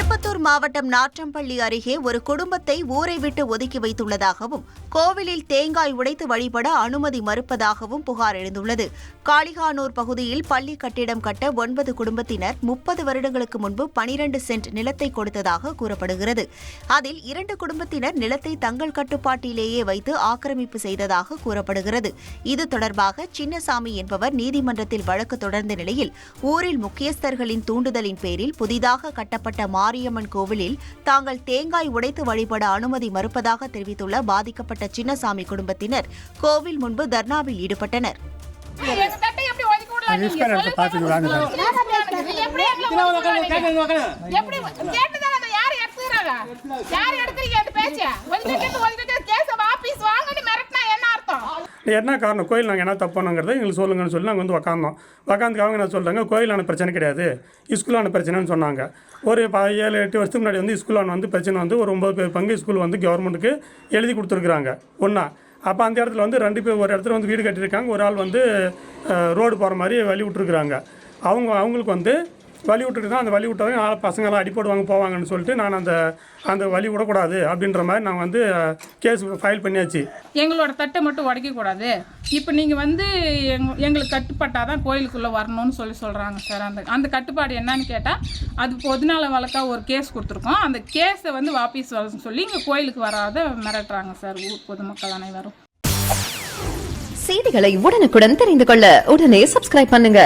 திருப்பத்தூர் மாவட்டம் நாற்றம்பள்ளி அருகே ஒரு குடும்பத்தை ஊரை விட்டு ஒதுக்கி வைத்துள்ளதாகவும் கோவிலில் தேங்காய் உடைத்து வழிபட அனுமதி மறுப்பதாகவும் புகார் எழுந்துள்ளது. காளிகானூர் பகுதியில் பள்ளி கட்டிடம் கட்ட 9 குடும்பத்தினர் 30 வருடங்களுக்கு முன்பு 12 சென்ட் நிலத்தை கொடுத்ததாக கூறப்படுகிறது. அதில் 2 குடும்பத்தினர் நிலத்தை தங்கள் கட்டுப்பாட்டிலேயே வைத்து ஆக்கிரமிப்பு செய்ததாக கூறப்படுகிறது. இது தொடர்பாக சின்னசாமி என்பவர் நீதிமன்றத்தில் வழக்கு தொடர்ந்த நிலையில் ஊரில் முக்கியஸ்தர்களின் தூண்டுதலின் பேரில் புதிதாக கட்டப்பட்ட மாரியம்மன் கோவிலில் தாங்கள் தேங்காய் உடைத்து வழிபட அனுமதி மறுப்பதாக தெரிவித்துள்ள பாதிக்கப்பட்ட சின்னசாமி குடும்பத்தினர் கோவில் முன்பு தர்ணாவில் ஈடுபட்டனர். என்ன காரணம், கோயில் நாங்கள் என்ன தப்போனுங்கிறத எங்களுக்கு சொல்லுங்கன்னு சொல்லி நாங்கள் வந்து உக்காந்துக்கு அவங்க என்ன சொல்கிறாங்க, கோயிலான பிரச்சனை கிடையாது, ஸ்கூலான பிரச்சனைன்னு சொன்னாங்க. ஒரு 7-8 வருஷத்துக்கு முன்னாடி வந்து ஸ்கூலான வந்து பிரச்சனை வந்து ஒரு 9 பங்கு ஸ்கூல் வந்து கவர்மெண்ட்டுக்கு எழுதி கொடுத்துருக்குறாங்க ஒன்றா. அப்போ அந்த இடத்துல வந்து 2 பேர் ஒரு இடத்துல வந்து வீடு கட்டியிருக்காங்க, ஒரு ஆள் வந்து ரோடு போகிற மாதிரி வழி விட்டுருக்குறாங்க. அவங்களுக்கு வந்து வழி விட்டுட்டு தான் அந்த வழி விட்டவங்க பசங்களாம் அடிப்போடுவாங்க போவாங்கன்னு சொல்லிட்டு நான் அந்த வழி விடக்கூடாது அப்படின்ற மாதிரி நாங்கள் வந்து கேஸ் ஃபைல் பண்ணியாச்சு. எங்களோட தட்டை மட்டும் உடைக்கக்கூடாது, இப்போ நீங்கள் வந்து எங்களுக்கு கட்டுப்பட்டால் தான் கோயிலுக்குள்ளே வரணும்னு சொல்கிறாங்க சார். அந்த கட்டுப்பாடு என்னன்னு கேட்டால் அது பொதுநல வழக்காக ஒரு கேஸ் கொடுத்துருக்கோம். அந்த கேஸை வந்து வாபஸ் வர சொல்லி இங்கே கோயிலுக்கு வராத மிரட்டுறாங்க சார் ஊர் பொதுமக்கள் அனைவரும். செய்திகளை உடனுக்குடன் தெரிந்து கொள்ள உடனே சப்ஸ்கிரைப் பண்ணுங்க.